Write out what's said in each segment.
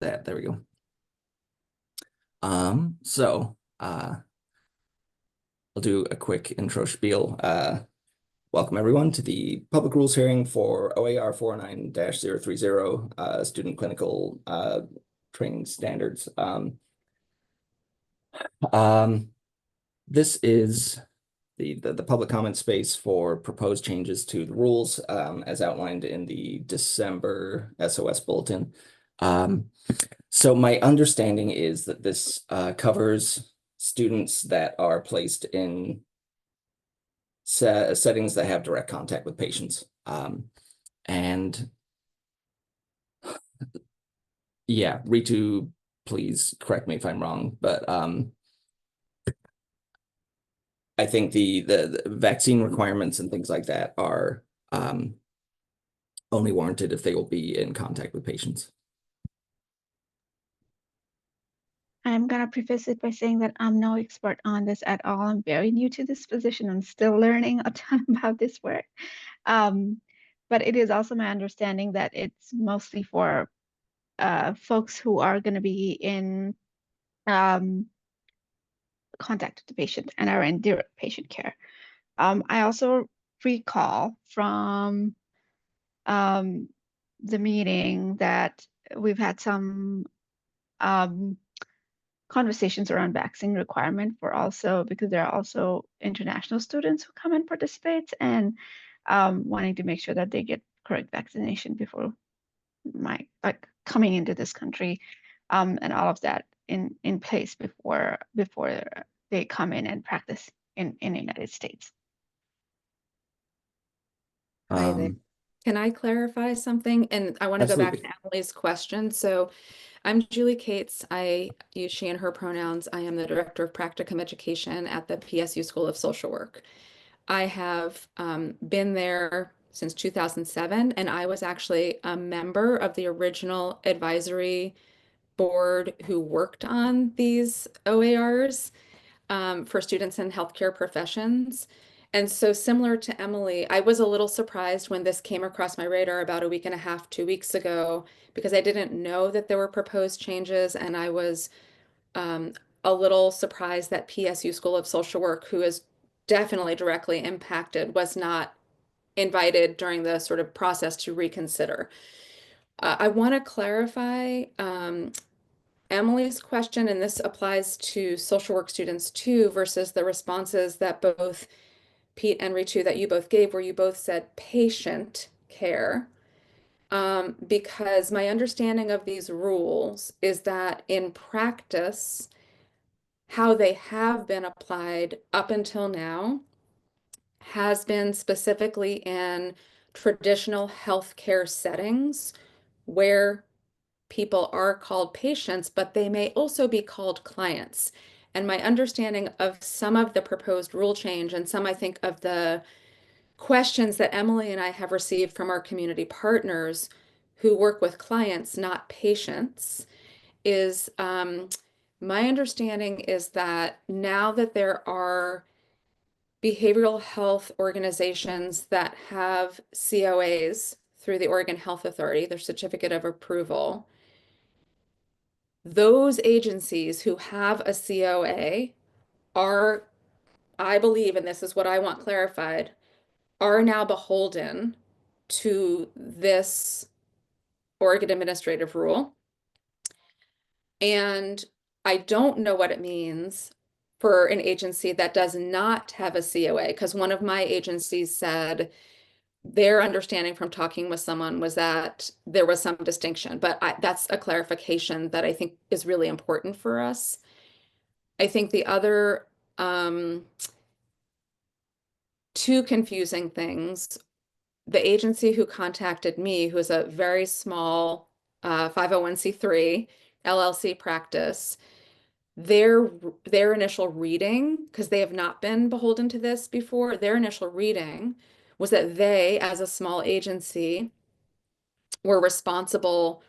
that. There we go. I'll do a quick intro spiel. Welcome everyone to the public rules hearing for OAR 49-030, student clinical training standards. This is the public comment space for proposed changes to the rules as outlined in the December SOS bulletin. So my understanding is that this covers students that are placed in settings that have direct contact with patients. And yeah, Ritu, please correct me if I'm wrong, but I think the vaccine requirements and things like that are only warranted if they will be in contact with patients. I'm going to preface it by saying that I'm no expert on this at all. I'm very new to this position. I'm still learning a ton about this work. But it is also my understanding that it's mostly for folks who are going to be in contact with the patient and are in direct patient care. I also recall from the meeting that we've had some conversations around vaccine requirement for also because there are also international students who come and participate and wanting to make sure that they get correct vaccination before coming into this country and all of that in place before they come in and practice in the United States. Hi there. Can I clarify something? And I want to go back to Emily's question. So I'm Julie Cates. I use she and her pronouns. I am the Director of Practicum Education at the PSU School of Social Work. I have been there since 2007, and I was actually a member of the original advisory board who worked on these OARs for students in healthcare professions. And so similar to Emily, I was a little surprised when this came across my radar about a week and a half, 2 weeks ago, because I didn't know that there were proposed changes. And I was a little surprised that PSU School of Social Work, who is definitely directly impacted, was not invited during the sort of process to reconsider. I want to clarify Emily's question, and this applies to social work students too, versus the responses that both Pete and Ritu that you both gave, where you both said patient care. Because my understanding of these rules is that in practice, how they have been applied up until now has been specifically in traditional healthcare settings where people are called patients, but they may also be called clients. And my understanding of some of the proposed rule change and some, I think, of the questions that Emily and I have received from our community partners who work with clients, not patients, is my understanding is that now that there are behavioral health organizations that have COAs through the Oregon Health Authority, their certificate of approval, those agencies who have a COA are, I believe, and this is what I want clarified, are now beholden to this Oregon administrative rule. And I don't know what it means for an agency that does not have a COA, because one of my agencies said their understanding from talking with someone was that there was some distinction, but that's a clarification that I think is really important for us. I think the other two confusing things, the agency who contacted me, who is a very small 501c3 LLC practice, their initial reading, because they have not been beholden to this before, their initial reading was that they, as a small agency, were responsible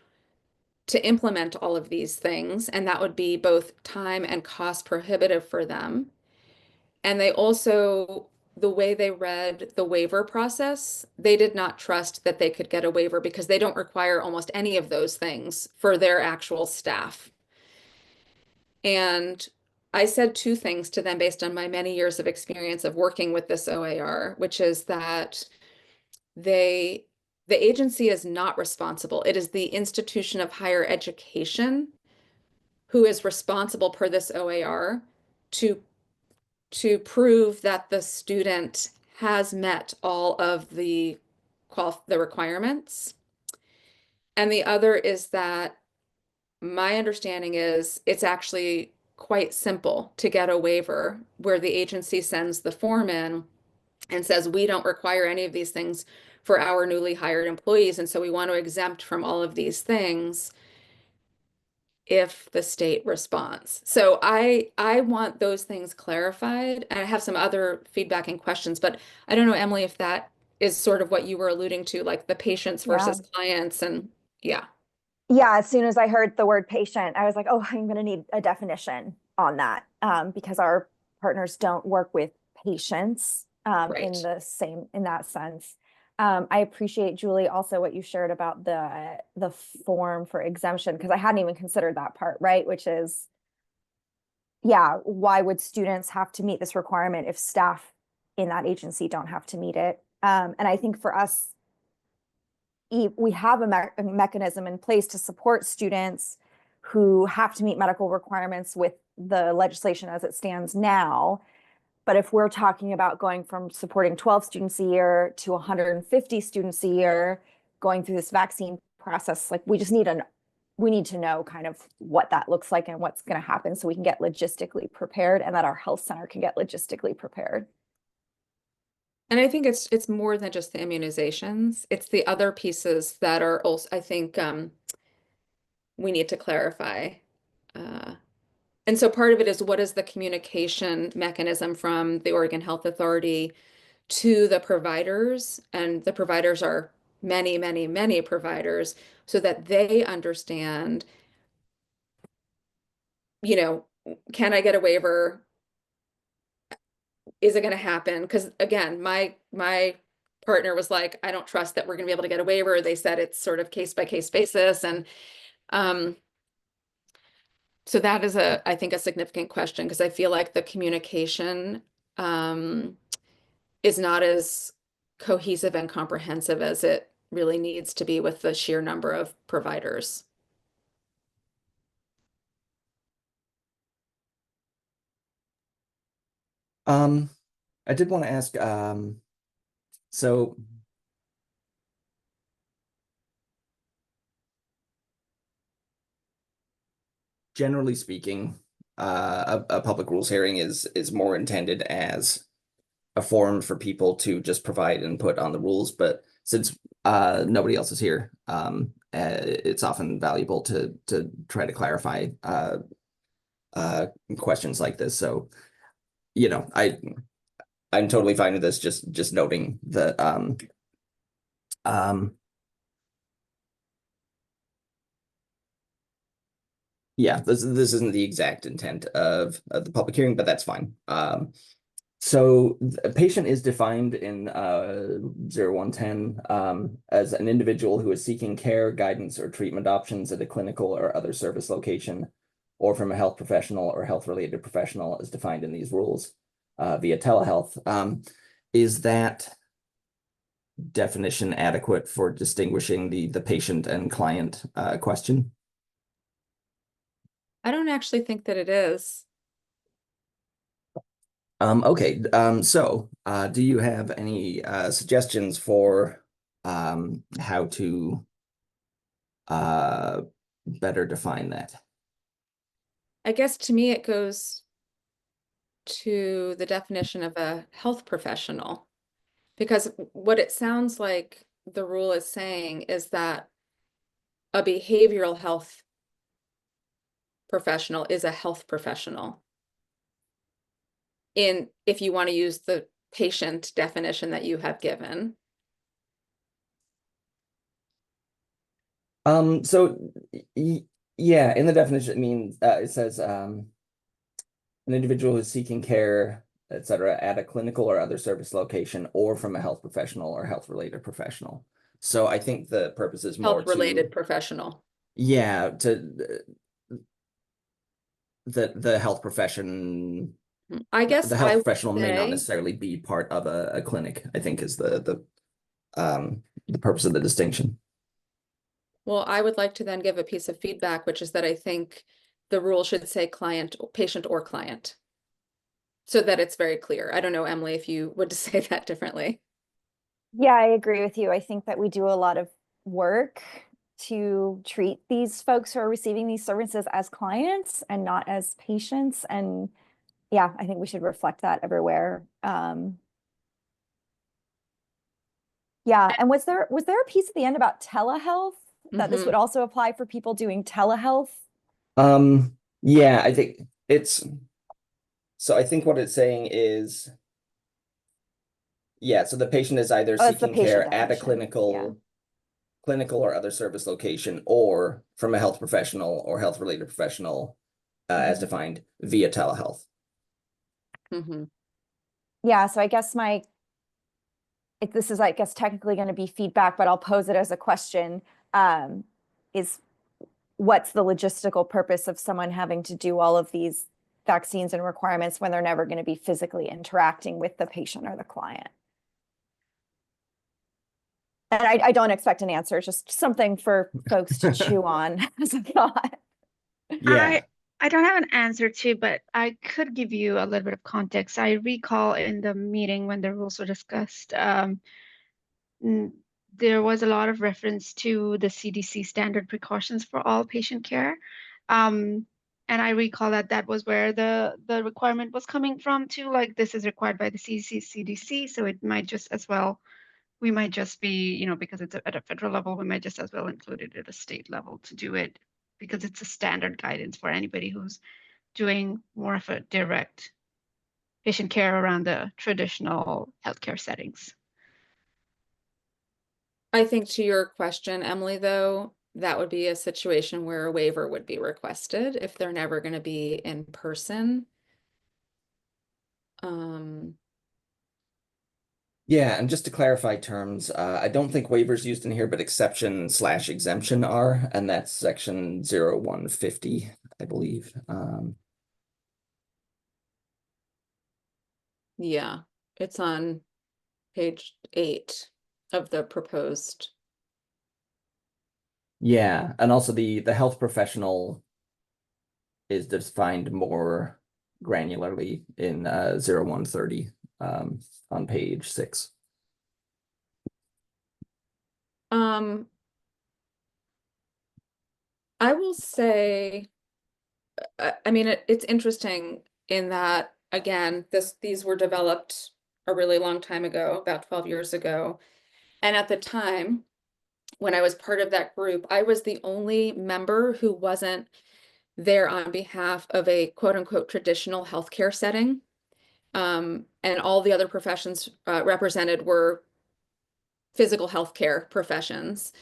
to implement all of these things, and that would be both time and cost prohibitive for them. And they also the way they read the waiver process, they did not trust that they could get a waiver because they don't require almost any of those things for their actual staff. And I said two things to them based on my many years of experience of working with this OAR, which is that the agency is not responsible. It is the institution of higher education who is responsible per this OAR to prove that the student has met all of the requirements. And the other is that my understanding is it's actually quite simple to get a waiver where the agency sends the form in and says, we don't require any of these things for our newly hired employees. And so we want to exempt from all of these things if the state responds. So I want those things clarified. And I have some other feedback and questions, but I don't know, Emily, if that is sort of what you were alluding to, like the patients versus clients and yeah. Yeah, as soon as I heard the word patient, I was like, oh, I'm going to need a definition on that because our partners don't work with patients in that sense. I appreciate, Julie, also what you shared about the form for exemption, because I hadn't even considered that part, right? Which is, yeah, why would students have to meet this requirement if staff in that agency don't have to meet it? And I think for us, we have a mechanism in place to support students who have to meet medical requirements with the legislation as it stands now. But if we're talking about going from supporting 12 students a year to 150 students a year, going through this vaccine process, like we need to know kind of what that looks like and what's going to happen so we can get logistically prepared and that our health center can get logistically prepared. And I think it's more than just the immunizations. It's the other pieces that are also, I think, we need to clarify. And so part of it is what is the communication mechanism from the Oregon Health Authority to the providers? And the providers are many, many, many providers so that they understand, you know, can I get a waiver? Is it going to happen? Because again, my partner was like, I don't trust that we're going to be able to get a waiver. They said it's sort of case by case basis. And so that is I think a significant question because I feel like the communication is not as cohesive and comprehensive as it really needs to be with the sheer number of providers. I did want to ask, so generally speaking, a public rules hearing is more intended as a forum for people to just provide input on the rules. But since nobody else is here, it's often valuable to try to clarify questions like this. So, you know, I'm totally fine with this. Just noting that yeah, this isn't the exact intent of the public hearing, but that's fine. So a patient is defined in 0110 as an individual who is seeking care, guidance, or treatment options at a clinical or other service location, or from a health professional or health-related professional as defined in these rules via telehealth. Is that definition adequate for distinguishing the patient and client question? I don't actually think that it is. Okay, so do you have any suggestions for how to better define that? I guess to me, it goes to the definition of a health professional, because what it sounds like the rule is saying is that a behavioral health professional is a health professional. If you want to use the patient definition that you have given. So yeah, in the definition, it means it says an individual who's seeking care etc., at a clinical or other service location or from a health professional or health-related professional. So I think the purpose is more Health-related professional. Yeah, to the health profession. I guess The health I would professional may not say, necessarily be part of a clinic, I think is the purpose of the distinction. well, I would like to then give a piece of feedback, which is that I think the rule should say client, patient or client. So that it's very clear. I don't know, Emily, if you would say that differently. Yeah, I agree with you. I think that we do a lot of work to treat these folks who are receiving these services as clients and not as patients. And yeah, I think we should reflect that everywhere. Yeah, and was there a piece at the end about telehealth that this would also apply for people doing telehealth? Yeah, I think I think what it's saying is, yeah, so the patient is either Oh, it's the seeking patient care at a definition. Yeah. clinical or other service location, or from a health professional or health-related professional, as defined via telehealth. Yeah, so I guess this is, I guess, technically going to be feedback, but I'll pose it as a question. Is what's the logistical purpose of someone having to do all of these vaccines and requirements when they're never going to be physically interacting with the patient or the client? And I don't expect an answer, just something for folks to chew on as a thought. Yeah. I don't have an answer to, but I could give you a little bit of context. I recall in the meeting when the rules were discussed, there was a lot of reference to the CDC standard precautions for all patient care. And I recall that that was where the requirement was coming from too, like this is required by the CDC, so it might just as well, we might just be, because it's at a federal level, we might just as well include it at a state level to do it because it's a standard guidance for anybody who's doing more of a direct patient care around the traditional healthcare settings. I think to your question, Emily, though, that would be a situation where a waiver would be requested if they're never going to be in person. Yeah, and just to clarify terms, I don't think waivers used in here, but exception/exemption are, and that's section 0150, I believe. Yeah, it's on page 8 of the proposed. Yeah, and also the health professional is defined more granularly in 0130 on page 6. I will say, I mean, it's interesting in that, again, these were developed a really long time ago, about 12 years ago. And at the time, when I was part of that group, I was the only member who wasn't there on behalf of a quote unquote traditional healthcare setting. And all the other professions represented were physical healthcare professions.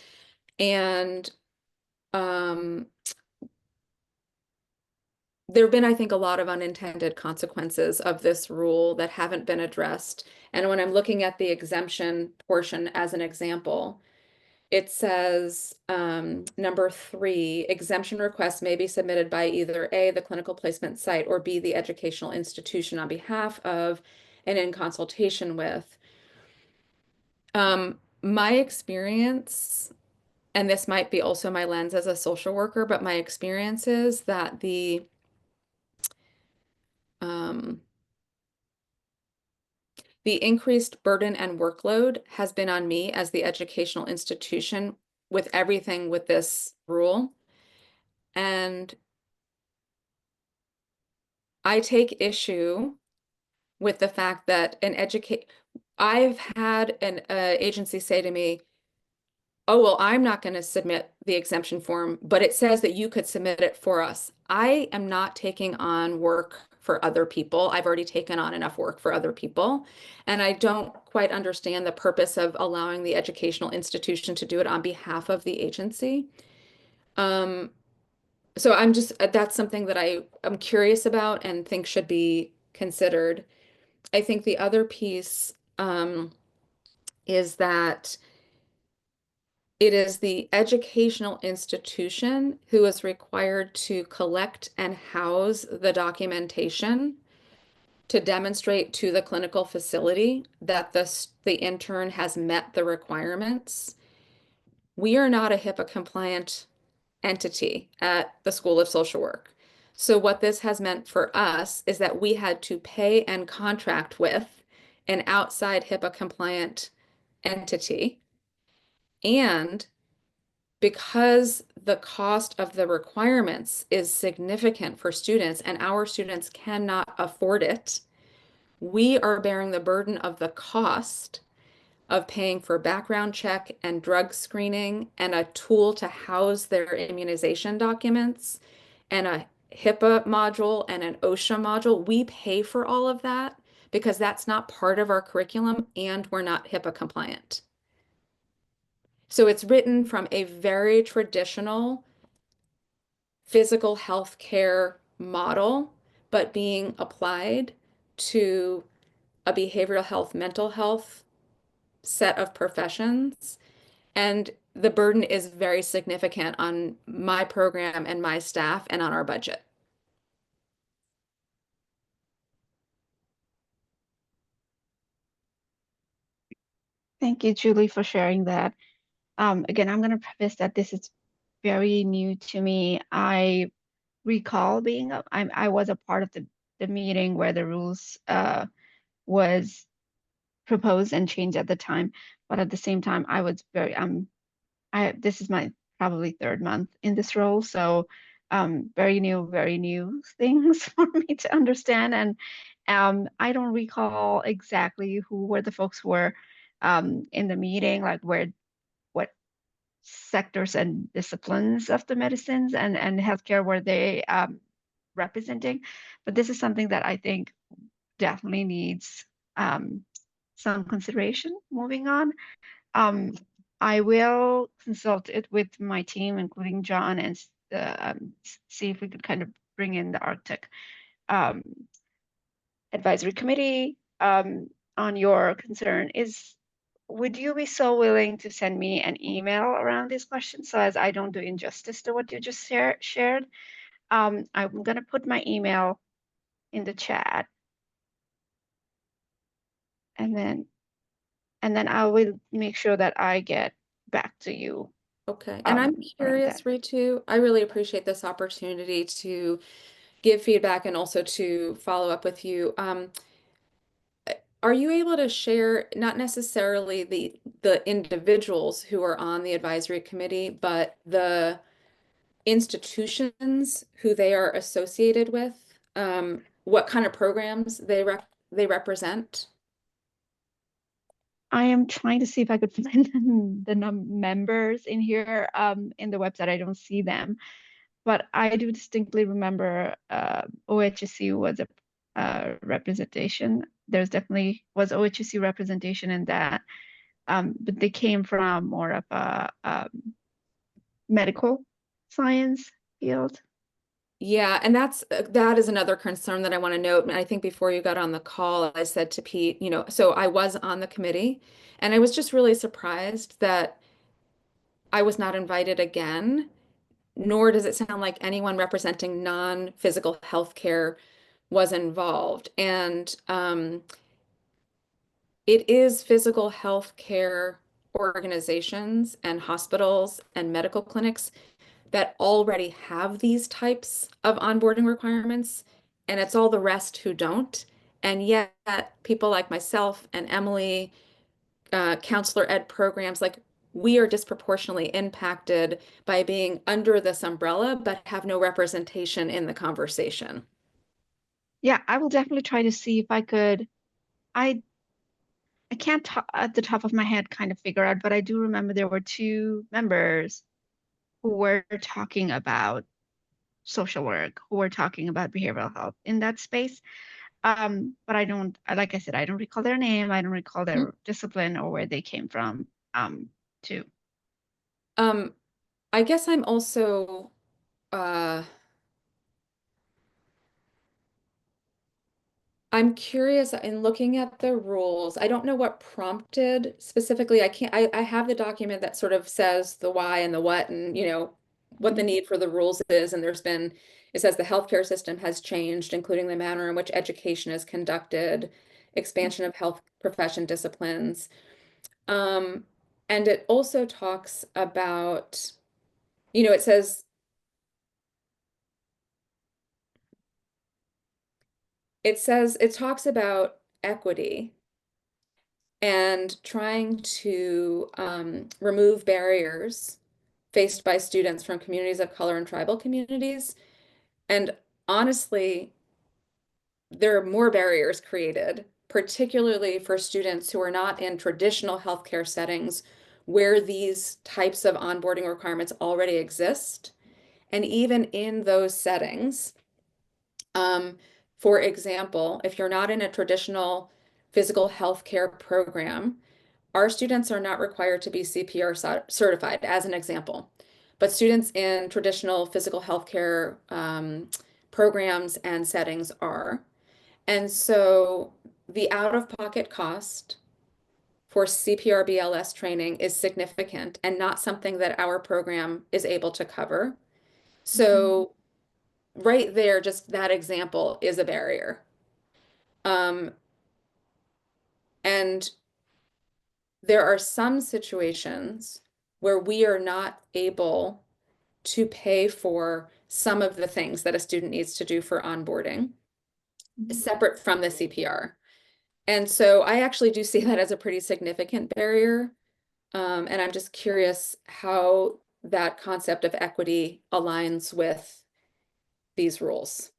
And there have been, I think, a lot of unintended consequences of this rule that haven't been addressed. And when I'm looking at the exemption portion as an example, it says number 3, exemption requests may be submitted by either A, the clinical placement site, or B, the educational institution on behalf of and in consultation with. My experience, and this might be also my lens as a social worker, but my experience is that the increased burden and workload has been on me as the educational institution with everything with this rule. And I take issue with the fact that I've had an agency say to me, oh, well, I'm not going to submit the exemption form, but it says that you could submit it for us. I am not taking on work for other people. I've already taken on enough work for other people. And I don't quite understand the purpose of allowing the educational institution to do it on behalf of the agency. So that's something that I'm curious about and think should be considered. I think the other piece is that it is the educational institution who is required to collect and house the documentation to demonstrate to the clinical facility that the intern has met the requirements. We are not a HIPAA compliant entity at the School of Social Work. So what this has meant for us is that we had to pay and contract with an outside HIPAA compliant entity. And because the cost of the requirements is significant for students and our students cannot afford it, we are bearing the burden of the cost of paying for background check and drug screening and a tool to house their immunization documents and a HIPAA module and an OSHA module. We pay for all of that because that's not part of our curriculum and we're not HIPAA compliant. So it's written from a very traditional physical health care model, but being applied to a behavioral health, mental health set of professions. And the burden is very significant on my program and my staff and on our budget. Thank you, Julie, for sharing that. Again, I'm going to preface that this is very new to me. I recall being I was a part of the meeting where the rules was proposed and changed at the time, but at the same time, I was very this is my probably third month in this role, so very new things for me to understand, and I don't recall exactly who were the folks who were in the meeting, like what sectors and disciplines of the medicines and healthcare were they representing, but this is something that I think definitely needs some consideration moving on. Um, I will consult it with my team, including John, and see if we could kind of bring in the Arctic um, advisory committee on your concern. Would you be so willing to send me an email around these questions so as I don't do injustice to what you just shared? I'm going to put my email in the chat, and then I will make sure that I get back to you. Okay. And I'm curious, Ritu, I really appreciate this opportunity to give feedback and also to follow up with you. Are you able to share not necessarily the individuals who are on the advisory committee, but the institutions who they are associated with, what kind of programs they represent? I am trying to see if I could find the members in here in the website. I don't see them, but I do distinctly remember OHSU was a representation. There's definitely was OHSU representation in that, but they came from more of a medical science field. Yeah, and that is another concern that I want to note. And I think before you got on the call, I said to Pete, so I was on the committee, and I was just really surprised that I was not invited again, nor does it sound like anyone representing non-physical healthcare was involved. And it is physical healthcare organizations and hospitals and medical clinics that already have these types of onboarding requirements, and it's all the rest who don't. And yet, people like myself and Emily, counselor ed programs, like we are disproportionately impacted by being under this umbrella, but have no representation in the conversation. Yeah, I will definitely try to see if I could. I can't at the top of my head kind of figure out, but I do remember there were two members who were talking about social work, who were talking about behavioral health in that space. But I don't, like I said, I don't recall their name. I don't recall their discipline or where they came from, too. I guess I'm also uh I'm curious in looking at the rules. I don't know what prompted specifically. I have the document that sort of says the why and the what and, what the need for the rules is. And it says the healthcare system has changed, including the manner in which education is conducted, expansion of health profession disciplines. And it also talks about, it says, it talks about equity and trying to remove barriers faced by students from communities of color and tribal communities. And honestly, there are more barriers created, particularly for students who are not in traditional healthcare settings where these types of onboarding requirements already exist. And even in those settings, for example, if you're not in a traditional physical healthcare program, our students are not required to be CPR certified, as an example. But students in traditional physical healthcare programs and settings are. And so the out-of-pocket cost for CPR BLS training is significant and not something that our program is able to cover. So right there, just that example is a barrier. And there are some situations where we are not able to pay for some of the things that a student needs to do for onboarding, separate from the CPR. And so I actually do see that as a pretty significant barrier. And I'm just curious how that concept of equity aligns with these rules.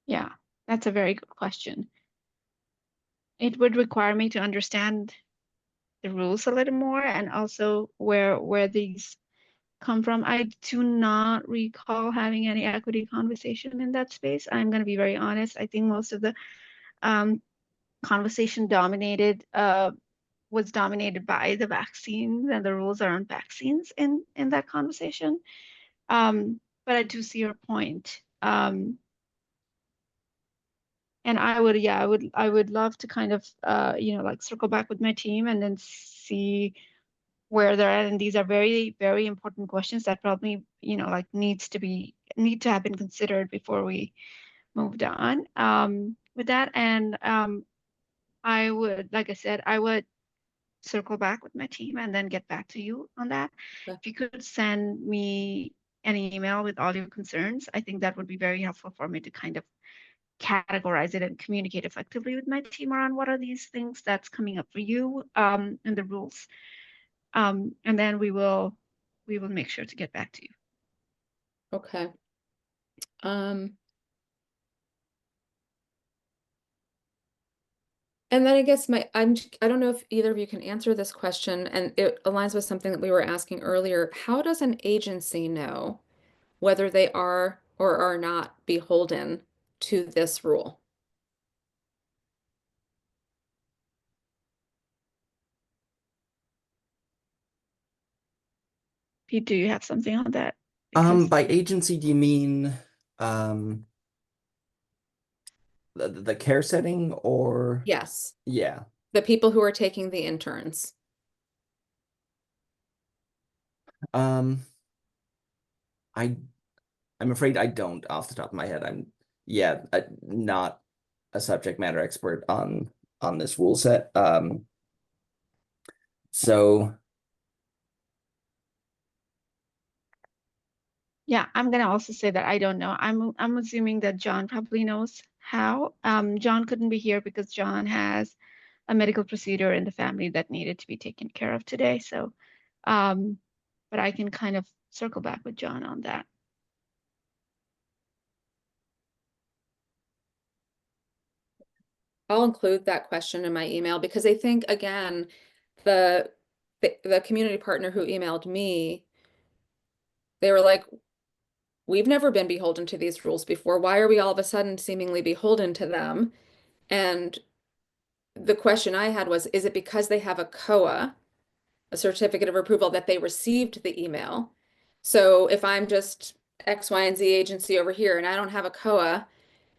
Yeah, that's a very good question. It would require me to understand the rules a little more and also where these come from. I do not recall having any equity conversation in that space. I'm going to be very honest. I think most of the conversation was dominated by the vaccines and the rules around vaccines in that conversation. But I do see your point. And I would love to kind of like circle back with my team and then see where they're at. And these are very, very important questions that probably, like need to have been considered before we moved on with that. And I would, like I said, I would circle back with my team and then get back to you on that. Okay. If you could send me an email with all your concerns, I think that would be very helpful for me to kind of categorize it and communicate effectively with my team around what are these things that's coming up for you and the rules. And then we will make sure to get back to you. Okay. And then I guess I don't know if either of you can answer this question, and it aligns with something that we were asking earlier. How does an agency know whether they are or are not beholden to this rule? Pete, do you have something on that? Because By agency, do you mean the care setting or Yes, yeah. the people who are taking the interns. Um I I'm afraid I don't off the top of my head. Not a subject matter expert on this rule set. So yeah, I'm gonna also say that I don't know. I'm assuming that John probably knows how. John couldn't be here because John has a medical procedure in the family that needed to be taken care of today. So, but I can kind of circle back with John on that. I'll include that question in my email because I think, again, the community partner who emailed me, they were like, we've never been beholden to these rules before. Why are we all of a sudden seemingly beholden to them? And the question I had was, is it because they have a COA, a certificate of approval, that they received the email? So if I'm just X, Y, and Z agency over here and I don't have a COA,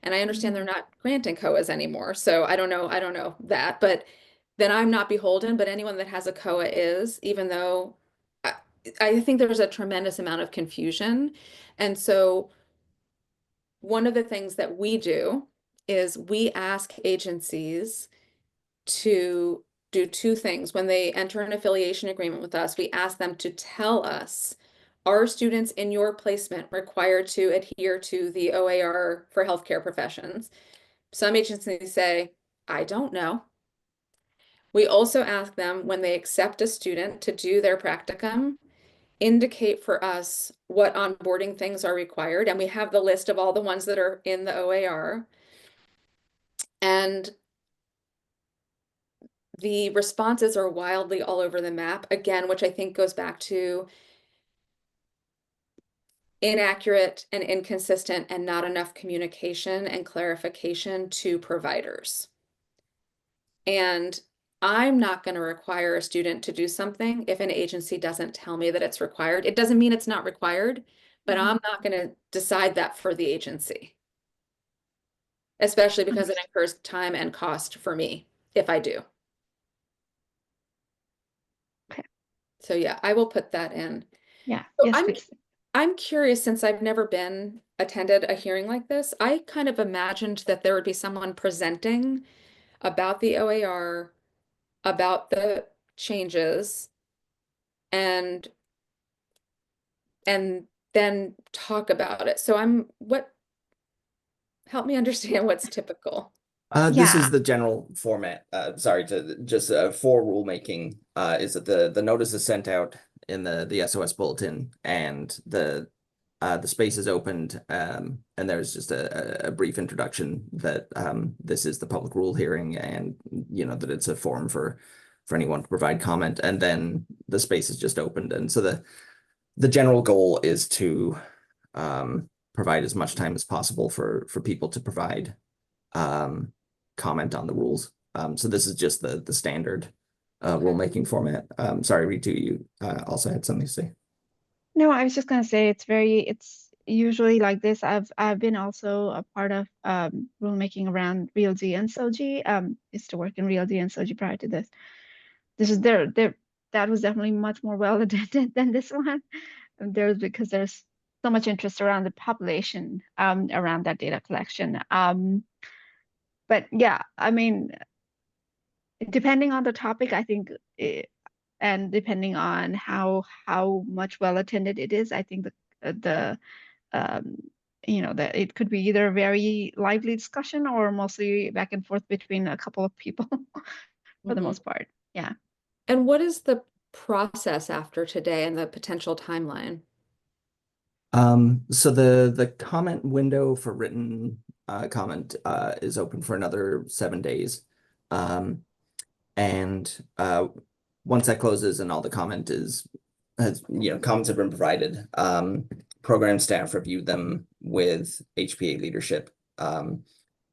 And I understand they're not granting COAs anymore. So I don't know that, but then I'm not beholden, but anyone that has a COA is, even though I, I think there's a tremendous amount of confusion. And so one of the things that we do is we ask agencies to do two things. When they enter an affiliation agreement with us, we ask them to tell us, are students in your placement required to adhere to the OAR for healthcare professions? Some agencies say, I don't know. We also ask them when they accept a student to do their practicum, indicate for us what onboarding things are required. And we have the list of all the ones that are in the OAR. And the responses are wildly all over the map, again, which I think goes back to inaccurate and inconsistent and not enough communication and clarification to providers. And I'm not going to require a student to do something if an agency doesn't tell me that it's required. It doesn't mean it's not required, but I'm not going to decide that for the agency, especially because it incurs time and cost for me if I do. Okay. So yeah, I will put that in. Yeah. So Yes, please. I'm curious, since I've never attended a hearing like this, I kind of imagined that there would be someone presenting about the OAR, about the changes, and then talk about it. So help me understand what's typical. This Yeah. is the general format. Sorry to just for rulemaking. Is that the notice is sent out in the SOS bulletin, and the space is opened, and there's just a brief introduction that this is the public rule hearing, and that it's a forum for anyone to provide comment, and then the space is just opened, and so the general goal is to provide as much time as possible for people to provide comment on the rules. So this is just the standard rulemaking format. Sorry, Ritu, you also had something to say. No, I was just gonna say it's usually like this. I've been also a part of rulemaking around RealG and SOGI. Used to work in RealG and SOGI prior to this. This is there that was definitely much more well attended than this one. And because there's so much interest around the population around that data collection. But yeah, I mean, depending on the topic, I think and depending on how much well attended it is, I think the um, that it could be either a very lively discussion or mostly back and forth between a couple of people for the most part. Yeah. And what is the process after today and the potential timeline? So the comment window for written comment is open for another 7 days. And once that closes and all the comments have been provided, program staff review them with HPA leadership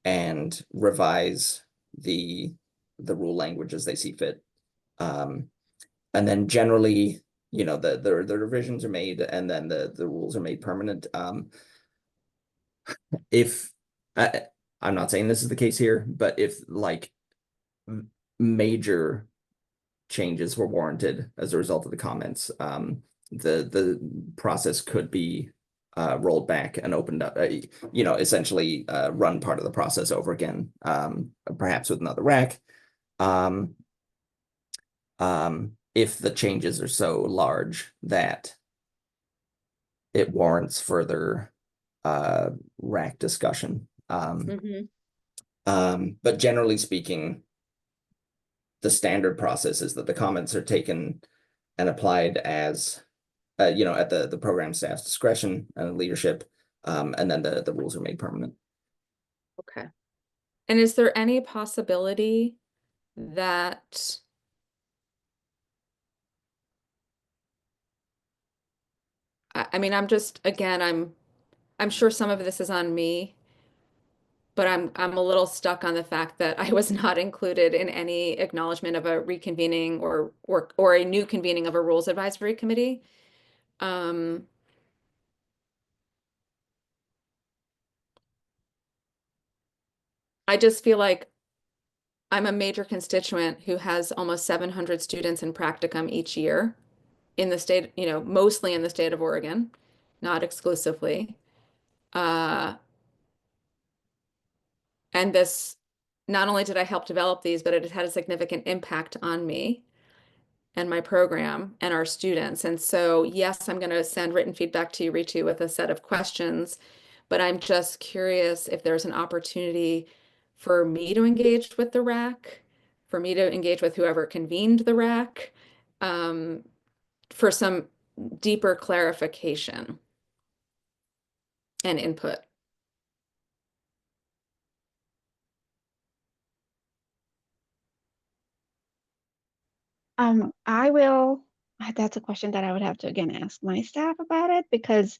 and revise the rule language as they see fit. And then generally, the revisions are made, and then the rules are made permanent. If I'm not saying this is the case here, but if like major changes were warranted as a result of the comments, the process could be rolled back and opened up, essentially run part of the process over again, perhaps with another rack. If the changes are so large that it warrants further rack discussion. But generally speaking, the standard process is that the comments are taken and applied as at the program staff's discretion and leadership, and then the rules are made permanent. Okay. And is there any possibility that I mean, I'm sure some of this is on me, but I'm a little stuck on the fact that I was not included in any acknowledgement of a reconvening or a new convening of a rules advisory committee. I just feel like I'm a major constituent who has almost 700 students in practicum each year in the state, you know, mostly in the state of Oregon, not exclusively. And this, not only did I help develop these, but it has had a significant impact on me and my program and our students. And so, yes, I'm going to send written feedback to you, Ritu, with a set of questions, but I'm just curious if there's an opportunity for me to engage with the RAC, for me to engage with whoever convened the RAC, for some deeper clarification and input. I will, that's a question that I would have to again ask my staff about it, because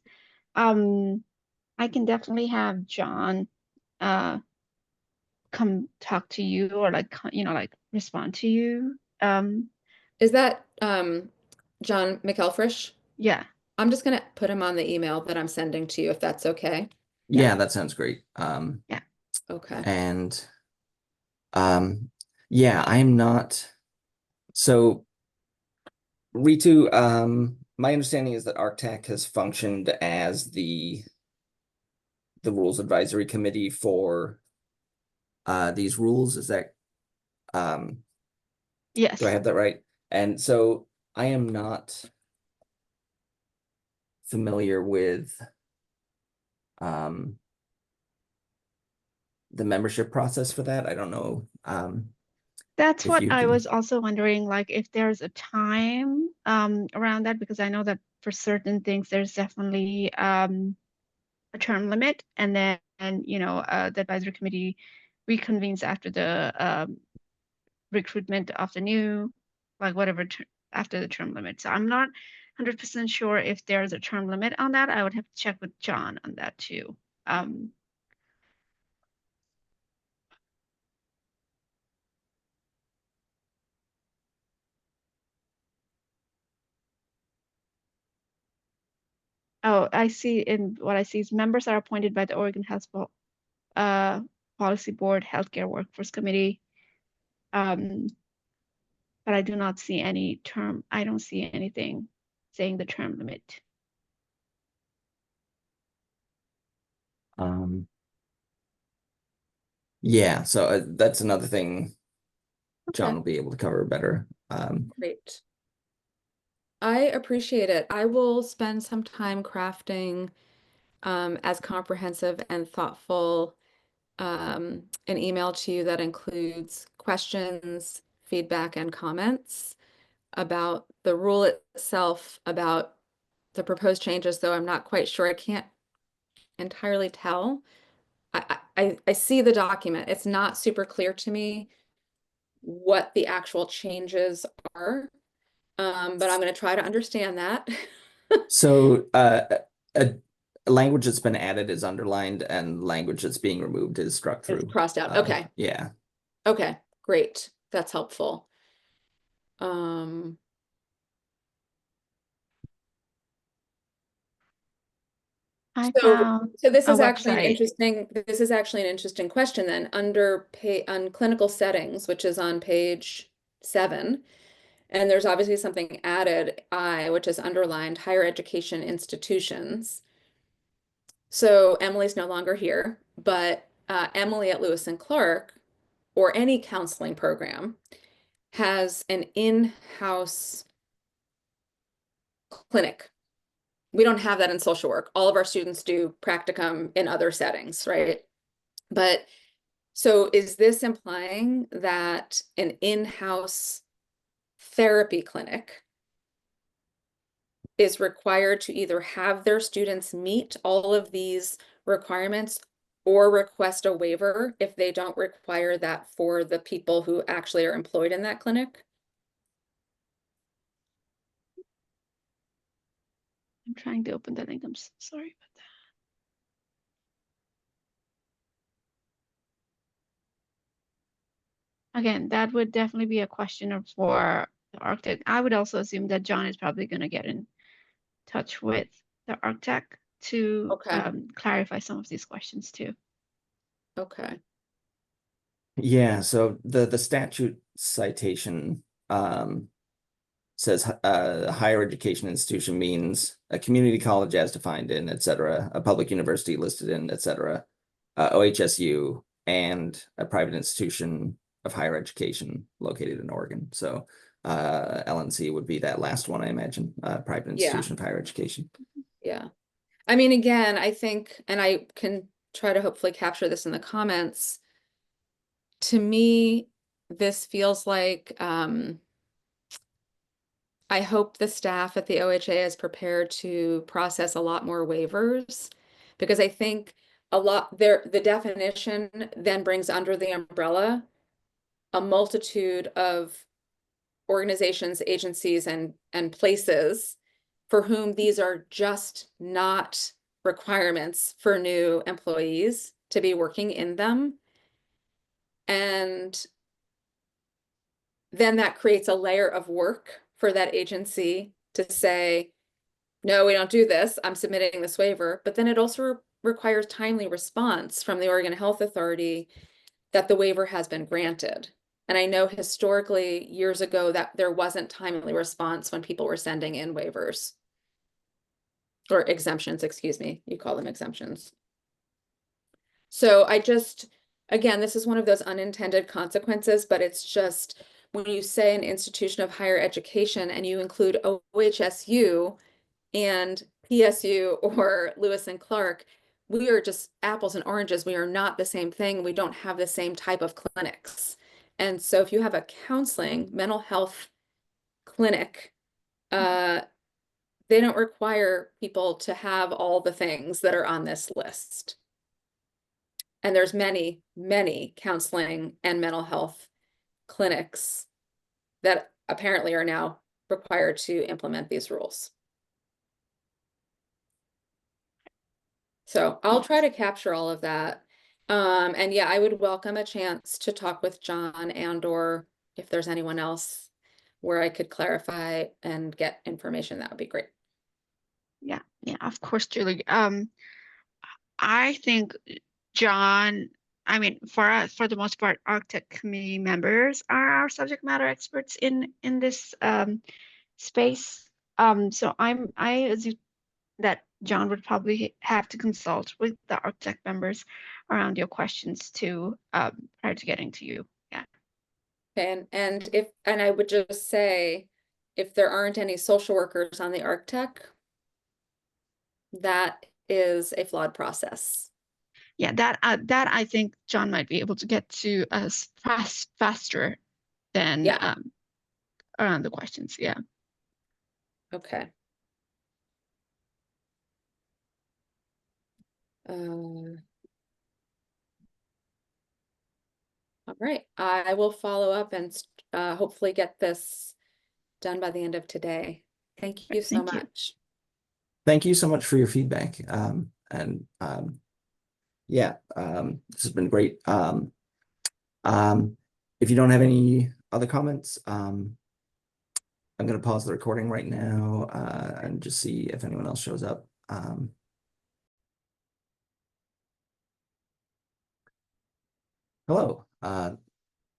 I can definitely have John come talk to you, or like, like respond to you. Is that John McElfresh? Yeah. I'm just going to put him on the email that I'm sending to you, if that's okay. Yeah, that sounds great. Yeah. Okay. And yeah, I'm not. So Ritu, my understanding is that ArcTech has functioned as the rules advisory committee for these rules. Is that Yes. do I have that right? And so I am not familiar with the membership process for that. I don't know. That's If what you I can. was also wondering, like if there's a time around that, because I know that for certain things there's definitely a term limit, and then the advisory committee reconvenes after the recruitment of the new, like whatever after the term limit. So I'm not 100% sure if there's a term limit on that. I would have to check with John on that too. Oh, I see. In what I see is members are appointed by the Oregon Health Policy Board, Healthcare Workforce Committee. But I do not see any term. I don't see anything saying the term limit. Yeah, so that's another thing John Okay. will be able to cover better. Great. I appreciate it. I will spend some time crafting as comprehensive and thoughtful an email to you that includes questions, feedback, and comments about the rule itself, about the proposed changes, though I'm not quite sure. I can't entirely tell. I see the document. It's not super clear to me what the actual changes are, but I'm going to try to understand that. So a language that's been added is underlined, and language that's being removed is struck It's through. crossed out. Okay. Yeah. Okay, great. That's helpful. Um, I so found this a is actually an website. interesting question then. Under on clinical settings, which is on page 7, and there's obviously something added, which is underlined higher education institutions. So Emily's no longer here, but Emily at Lewis and Clark, or any counseling program, has an in-house clinic. We don't have that in social work. All of our students do practicum in other settings, right? But so is this implying that an in-house therapy clinic is required to either have their students meet all of these requirements or request a waiver if they don't require that for the people who actually are employed in that clinic? I'm trying to open the link. I'm so sorry about that. Again, that would definitely be a question for the architect. I would also assume that John is probably going to get in touch with the architect to Okay. clarify some of these questions too. Okay. Yeah, so the statute citation says higher education institution means a community college as defined in, et cetera, a public university listed in, et cetera, OHSU, and a private institution of higher education located in Oregon. So LNC would be that last one, I imagine, private institution of higher education. Yeah. I mean, again, I think, and I can try to hopefully capture this in the comments. To me, this feels like I hope the staff at the OHA is prepared to process a lot more waivers, because I think a lot there, the definition then brings under the umbrella a multitude of organizations, agencies, and places for whom these are just not requirements for new employees to be working in them. And then that creates a layer of work for that agency to say, no, we don't do this, I'm submitting this waiver. But then it also requires timely response from the Oregon Health Authority that the waiver has been granted. And I know historically, years ago, that there wasn't timely response when people were sending in waivers. Or exemptions, excuse me, you call them exemptions. So I just, again, this is one of those unintended consequences, but it's just when you say an institution of higher education and you include OHSU and PSU or Lewis and Clark, we are just apples and oranges. We are not the same thing. We don't have the same type of clinics. And so if you have a counseling mental health clinic, they don't require people to have all the things that are on this list. And there's many, many counseling and mental health clinics that apparently are now required to implement these rules. So I'll try to capture all of that. And yeah, I would welcome a chance to talk with John and/or if there's anyone else where I could clarify and get information, that would be great. Yeah, of course, Julie. I think John, I mean, for the most part, Architect committee members are our subject matter experts in this space. So I assume that John would probably have to consult with the Architect members around your questions too, prior to getting to you. Yeah. And I would just say, if there aren't any social workers on the Architect, that is a flawed process. Yeah, that I think John might be able to get to us faster than around the questions. Yeah. Okay. All right, I will follow up and hopefully get this done by the end of today. Thank you so much. Thank you so much for your feedback. Yeah, this has been great. If you don't have any other comments, I'm going to pause the recording right now and just see if anyone else shows up. Hello,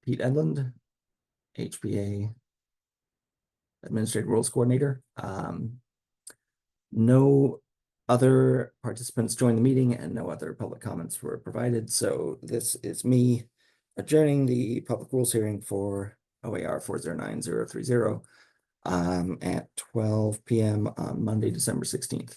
Pete Edlund, HPA Administrative Rules Coordinator. No other participants joined the meeting and no other public comments were provided. So this is me adjourning the public rules hearing for OAR 409030 at 12 p.m. on Monday, December 16th.